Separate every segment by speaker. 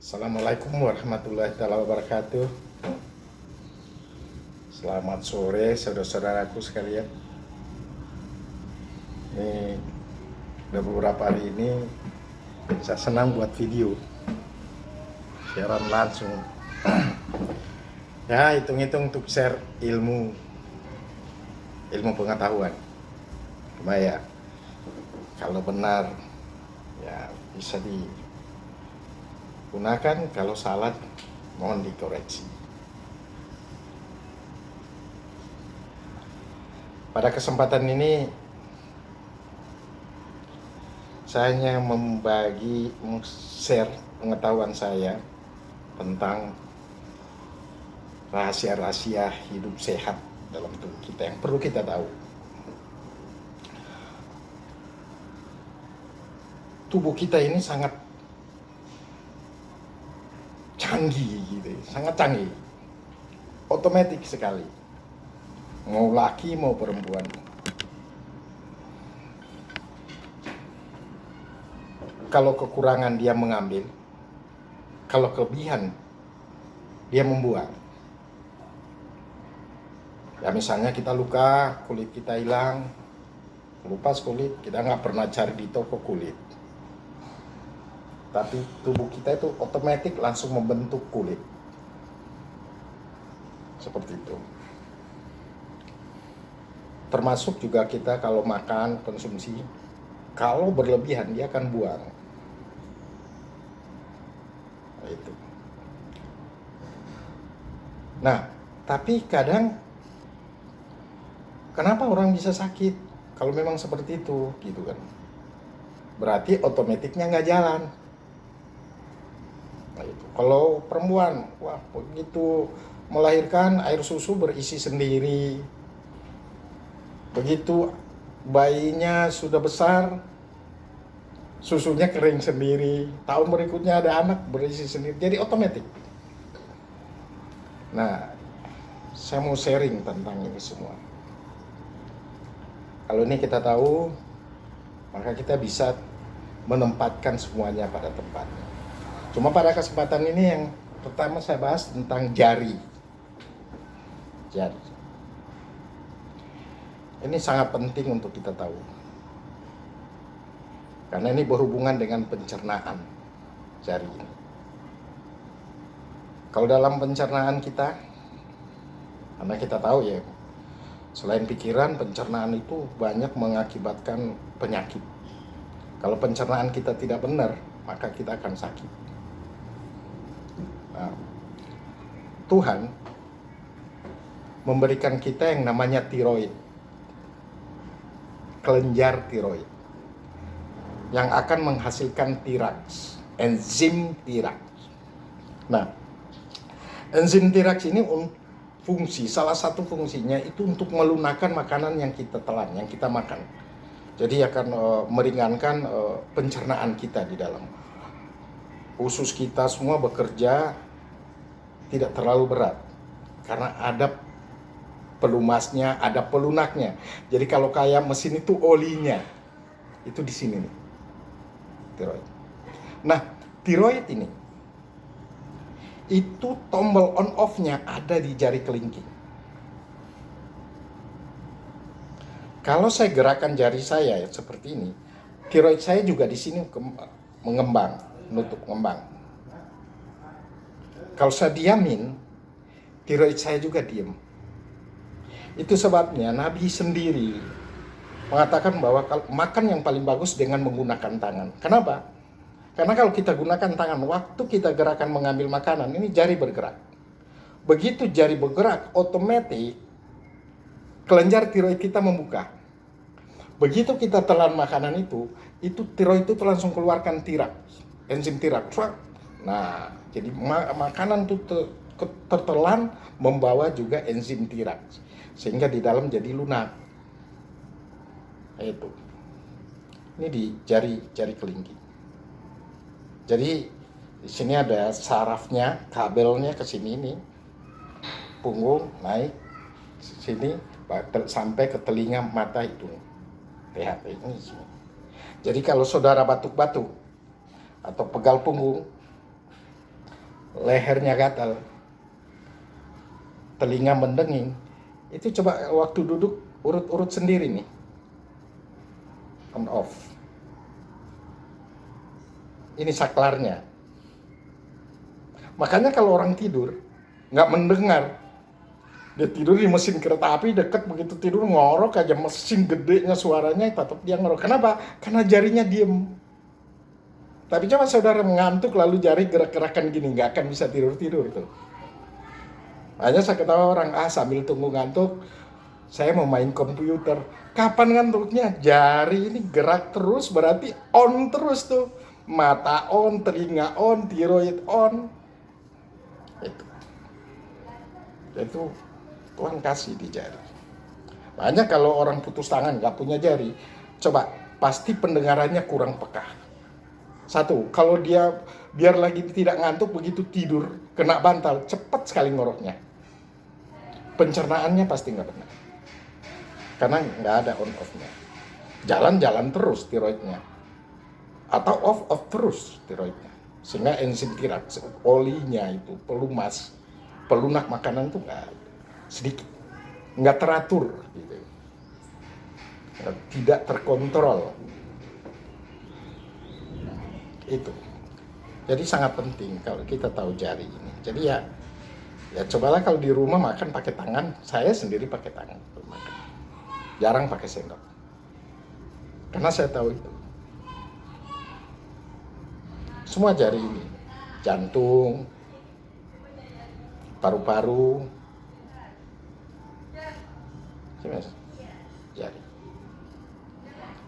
Speaker 1: Assalamualaikum warahmatullahi wabarakatuh. Selamat sore saudara-saudaraku sekalian. Ini udah beberapa hari ini saya senang buat video siaran langsung. Ya, hitung-hitung untuk share ilmu pengetahuan. Cuma ya, kalau benar ya bisa digunakan, kalau salah mohon dikoreksi. Pada kesempatan ini saya hanya share pengetahuan saya tentang rahasia-rahasia hidup sehat dalam tubuh kita yang perlu kita tahu. Tubuh kita ini sangat canggih gitu, sangat canggih, otomatis sekali, mau laki mau perempuan. Kalau kekurangan dia mengambil, kalau kelebihan dia membuang. Ya misalnya kita luka, kulit kita hilang, lepas kulit, kita nggak pernah cari di toko kulit, tapi tubuh kita itu otomatis langsung membentuk kulit seperti itu. Termasuk juga kita kalau makan, konsumsi, kalau berlebihan dia akan buang. Itu. Nah, tapi kadang kenapa orang bisa sakit kalau memang seperti itu, gitu kan? Berarti otomatisnya nggak jalan. Nah, itu. Kalau perempuan, wah begitu melahirkan air susu berisi sendiri. Begitu bayinya sudah besar, susunya kering sendiri. Tahun berikutnya ada anak berisi sendiri. Jadi otomatis. Nah, saya mau sharing tentang ini semua. Kalau ini kita tahu, maka kita bisa menempatkan semuanya pada tempatnya. Cuma pada kesempatan ini yang pertama saya bahas tentang jari. Jari. Ini sangat penting untuk kita tahu. Karena ini berhubungan dengan pencernaan jari ini. Kalau dalam pencernaan kita, karena kita tahu ya, selain pikiran, pencernaan itu banyak mengakibatkan penyakit. Kalau pencernaan kita tidak benar, maka kita akan sakit. Nah, Tuhan memberikan kita yang namanya tiroid, kelenjar tiroid, yang akan menghasilkan tiraks, enzim tiraks. Nah, enzim tiraks ini salah satu fungsinya itu untuk melunakkan makanan yang kita telan, yang kita makan. Jadi akan meringankan pencernaan kita di dalam. Usus kita semua bekerja tidak terlalu berat karena ada pelumasnya, ada pelunaknya. Jadi kalau kayak mesin itu olinya itu di sini nih, tiroid. Nah, tiroid ini itu tombol on off-nya ada di jari kelingking. Kalau saya gerakan jari saya seperti ini, tiroid saya juga di sini mengembang, menutup mengembang. Kalau saya diamin, tiroid saya juga diam. Itu sebabnya Nabi sendiri mengatakan bahwa makan yang paling bagus dengan menggunakan tangan. Kenapa? Karena kalau kita gunakan tangan, waktu kita gerakan mengambil makanan, ini jari bergerak. Begitu jari bergerak, otomatis kelenjar tiroid kita membuka. Begitu kita telan makanan itu tiroid itu langsung keluarkan tiraks, enzim tiraks. Nah, jadi makanan itu tertelan membawa juga enzim tiraks, sehingga di dalam jadi lunak. Itu. Ini di jari kelingking. Jadi di sini ada sarafnya, kabelnya ke sini nih, punggung naik sini sampai ke telinga mata itu, THP ini. Jadi kalau saudara batuk-batuk atau pegal punggung, lehernya gatal, telinga mendenging, itu coba waktu duduk urut-urut sendiri nih, on off. Ini saklarnya. Makanya kalau orang tidur nggak mendengar, dia tidur di mesin kereta api dekat, begitu tidur ngorok aja, mesin gedenya suaranya tetap dia ngorok. Kenapa? Karena jarinya diem. Tapi coba saudara mengantuk lalu jari gerak-gerakan gini, nggak akan bisa tidur-tidur tuh. Hanya saya ketawa orang, sambil tunggu ngantuk, saya mau main komputer. Kapan ngantuknya? Jari ini gerak terus, berarti on terus tuh. Mata on, telinga on, tiroid on. Itu Tuhan kasih di jari. Makanya kalau orang putus tangan nggak punya jari, coba pasti pendengarannya kurang peka. Satu, kalau dia biar lagi tidak ngantuk, begitu tidur kena bantal cepat sekali ngoroknya. Pencernaannya pasti nggak benar, karena nggak ada on off-nya. Jalan-jalan terus tiroidnya, atau off terus tiroidnya, sehingga enzim tiraks, olinya itu pelunak makanan itu nggak sedikit, nggak teratur gitu, tidak terkontrol. Itu jadi sangat penting kalau kita tahu jari ini. Jadi ya cobalah kalau di rumah makan pakai tangan. Saya sendiri pakai tangan makan, jarang pakai sendok, karena saya tahu itu semua jari ini, jantung, paru-paru, jari.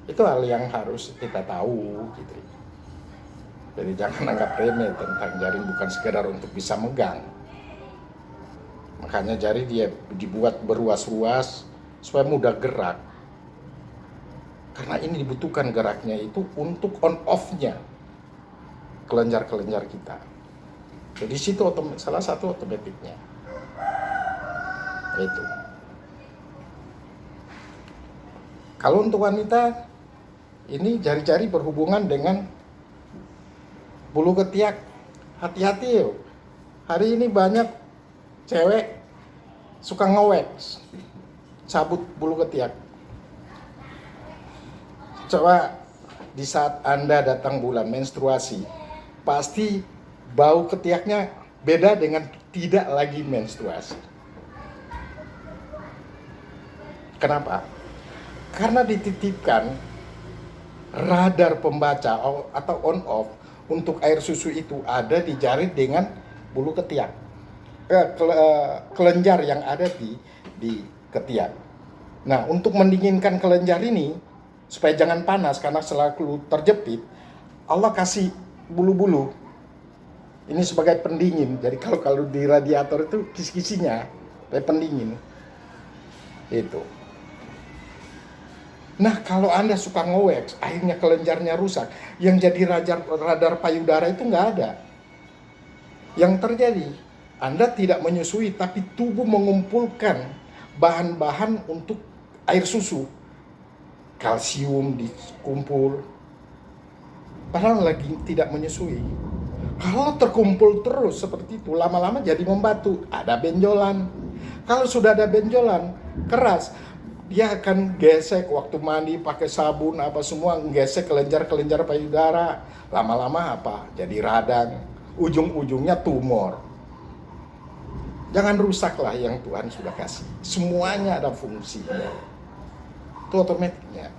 Speaker 1: Itu hal yang harus kita tahu gitu. Jadi jangan anggap remeh tentang jari, bukan sekedar untuk bisa megang. Makanya jari dia dibuat beruas-ruas supaya mudah gerak. Karena ini dibutuhkan geraknya itu untuk on off-nya kelenjar-kelenjar kita. Jadi situ salah satu otomatiknya. Itu. Kalau untuk wanita, ini jari-jari berhubungan dengan bulu ketiak. Hati-hati yo. Hari ini banyak cewek suka nge-wax, cabut bulu ketiak. Coba di saat Anda datang bulan menstruasi, pasti bau ketiaknya beda dengan tidak lagi menstruasi. Kenapa? Karena dititipkan radar pembaca atau on off untuk air susu itu ada di jari dengan bulu ketiak, kelenjar yang ada di ketiak. Nah, untuk mendinginkan kelenjar ini supaya jangan panas karena selalu terjepit, Allah kasih bulu-bulu ini sebagai pendingin. Jadi kalau di radiator itu kisi-kisinya kayak pendingin itu. Nah, kalau Anda suka nge-wax, akhirnya kelenjarnya rusak. Yang jadi radar payudara itu nggak ada. Yang terjadi, Anda tidak menyusui, tapi tubuh mengumpulkan bahan-bahan untuk air susu. Kalsium dikumpul, padahal lagi tidak menyusui. Kalau terkumpul terus seperti itu, lama-lama jadi membatu, ada benjolan. Kalau sudah ada benjolan, keras, dia akan gesek waktu mandi pakai sabun apa semua, gesek kelenjar-kelenjar payudara. Lama-lama apa? Jadi radang, ujung-ujungnya tumor. Jangan rusaklah yang Tuhan sudah kasih. Semuanya ada fungsinya. Itu otomatiknya.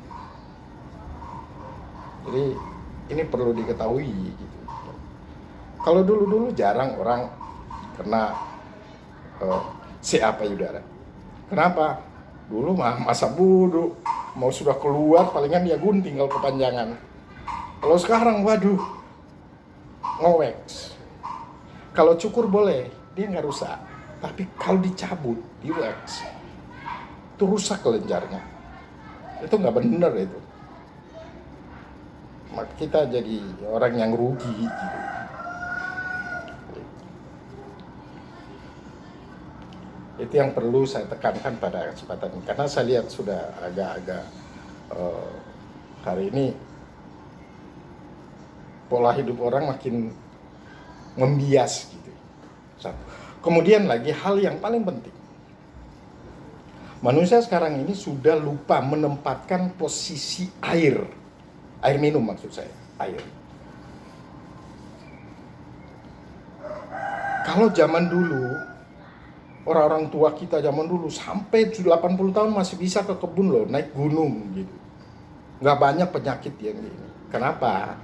Speaker 1: Jadi ini perlu diketahui gitu. Kalau dulu-dulu jarang orang kena CA payudara. Kenapa? Dulu masa bodoh, mau sudah keluar palingan dia gunting kalau kepanjangan. Kalau sekarang waduh, nge-wax. Kalau cukur boleh, dia nggak rusak. Tapi kalau dicabut, di wax, itu rusak kelenjarnya. Itu nggak benar itu. Maka kita jadi orang yang rugi gitu. Itu yang perlu saya tekankan pada kesempatan ini, karena saya lihat sudah agak-agak hari ini pola hidup orang makin membias gitu. Satu. Kemudian lagi hal yang paling penting. Manusia sekarang ini sudah lupa menempatkan posisi air. Air minum maksud saya, air. Kalau zaman dulu, orang-orang tua kita zaman dulu sampai 80 tahun masih bisa ke kebun loh, naik gunung gitu. Nggak banyak penyakit yang ini. Kenapa?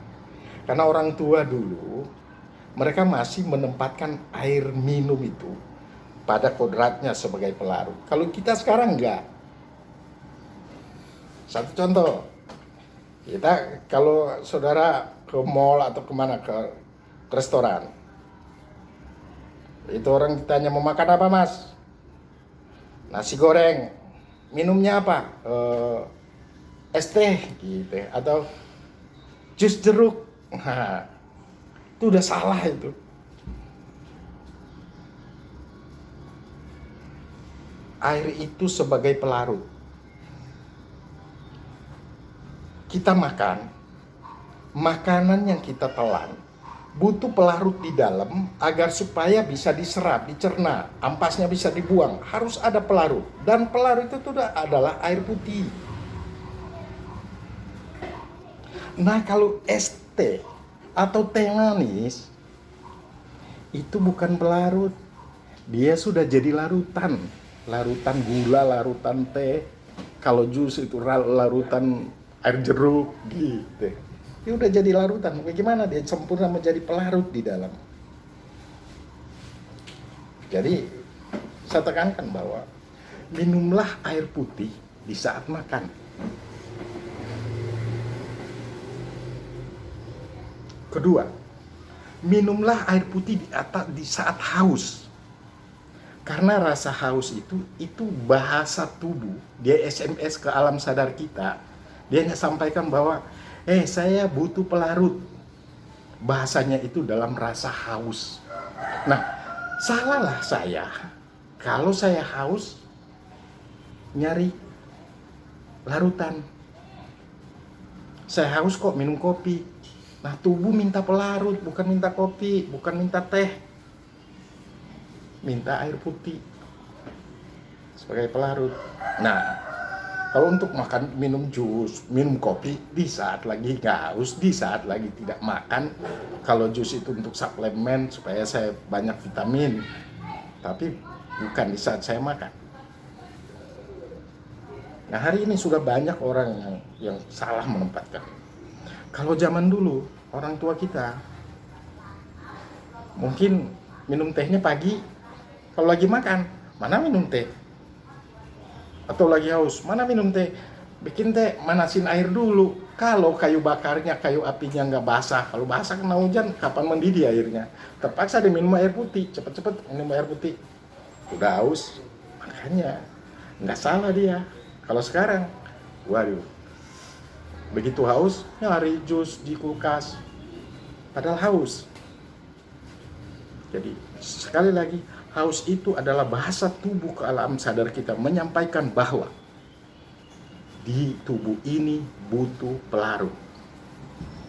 Speaker 1: Karena orang tua dulu, mereka masih menempatkan air minum itu pada kodratnya sebagai pelarut. Kalau kita sekarang enggak. Satu contoh, kita kalau saudara ke mall atau kemana, ke restoran, itu orang ditanya mau makan apa mas? Nasi goreng. Minumnya apa? Es teh gitu, atau jus jeruk. Nah, itu udah salah itu. Air itu sebagai pelarut. Kita makan, makanan yang kita telan butuh pelarut di dalam agar supaya bisa diserap, dicerna, ampasnya bisa dibuang. Harus ada pelarut, dan pelarut itu adalah air putih. Nah, kalau es teh atau teh manis itu bukan pelarut, dia sudah jadi larutan. Larutan gula, larutan teh. Kalau jus itu larutan air jeruk gitu. Dia udah jadi larutan. Bagaimana dia sempurna menjadi pelarut di dalam. Jadi saya tekankan bahwa minumlah air putih di saat makan. Kedua, minumlah air putih di saat haus. Karena rasa haus itu bahasa tubuh. Dia SMS ke alam sadar kita. Dia hanya sampaikan bahwa saya butuh pelarut. Bahasanya itu dalam rasa haus. Nah, salahlah saya kalau saya haus nyari larutan. Saya haus kok minum kopi. Nah, tubuh minta pelarut, bukan minta kopi, bukan minta teh. Minta air putih sebagai pelarut. Nah, kalau untuk makan, minum jus, minum kopi di saat lagi haus, di saat lagi tidak makan. Kalau jus itu untuk suplemen supaya saya banyak vitamin, tapi bukan di saat saya makan. Nah, hari ini sudah banyak orang yang salah menempatkan. Kalau zaman dulu, orang tua kita mungkin minum tehnya pagi. Kalau lagi makan, mana minum teh? Atau lagi haus, mana minum teh? Bikin teh, manasin air dulu. Kalau kayu bakarnya, kayu apinya nggak basah, kalau basah kena hujan, kapan mendidih airnya? Terpaksa dia minum air putih, cepet-cepet minum air putih. Udah haus, makanya nggak salah dia. Kalau sekarang, waduh, begitu haus, nyari jus di kulkas, padahal haus. Jadi sekali lagi, haus itu adalah bahasa tubuh ke alam sadar kita menyampaikan bahwa di tubuh ini butuh pelarut.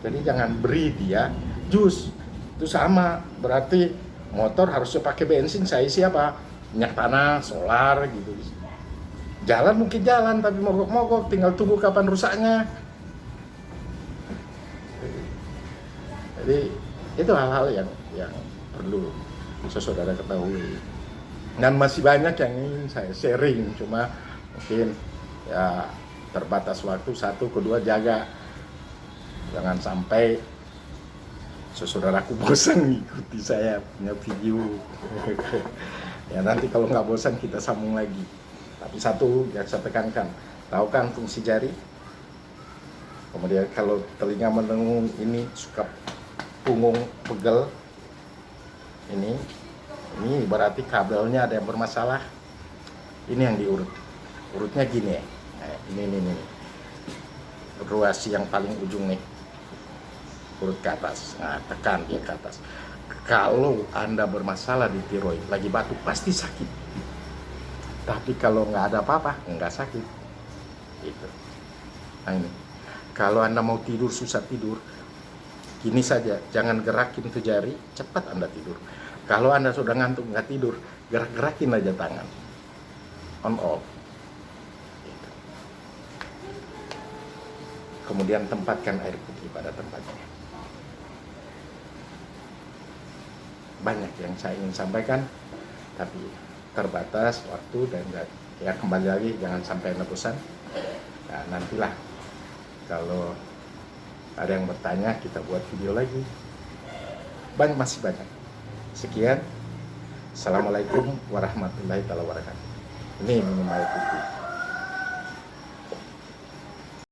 Speaker 1: Jadi jangan beri dia jus. Itu sama, berarti motor harusnya pakai bensin, saya siapa? Minyak tanah, solar gitu. Jalan mungkin jalan, tapi mogok-mogok, tinggal tunggu kapan rusaknya. Jadi itu hal-hal yang perlu saudara ketahui. Dan masih banyak yang ingin saya sharing, cuma mungkin ya terbatas waktu. Satu, kedua, jaga jangan sampai saudaraku bosan mengikuti saya punya video. Ya nanti kalau nggak bosan kita sambung lagi. Tapi satu yang saya tekankan, tahu kan fungsi jari? Kemudian kalau telinga mendengung ini suka punggung pegel, ini berarti kabelnya ada yang bermasalah. Ini yang diurut, urutnya gini ya. Nah, ini ruasi yang paling ujung nih, urut ke atas. Nah, tekan dia ke atas. Kalau Anda bermasalah di tiroid, lagi batuk, pasti sakit. Tapi kalau nggak ada apa-apa, nggak sakit. Itu. Nah ini, kalau Anda mau tidur susah tidur, gini saja, jangan gerakin tuh jari, cepat Anda tidur. Kalau Anda sudah ngantuk nggak tidur, gerak-gerakin aja tangan, on off. Gitu. Kemudian tempatkan air putih pada tempatnya. Banyak yang saya ingin sampaikan, tapi terbatas waktu dan ya kembali lagi jangan sampai nebusan. Nah, nantilah kalau ada yang bertanya kita buat video lagi. Masih banyak. Sekian. Assalamualaikum warahmatullahi wabarakatuh. Ini minum air putih.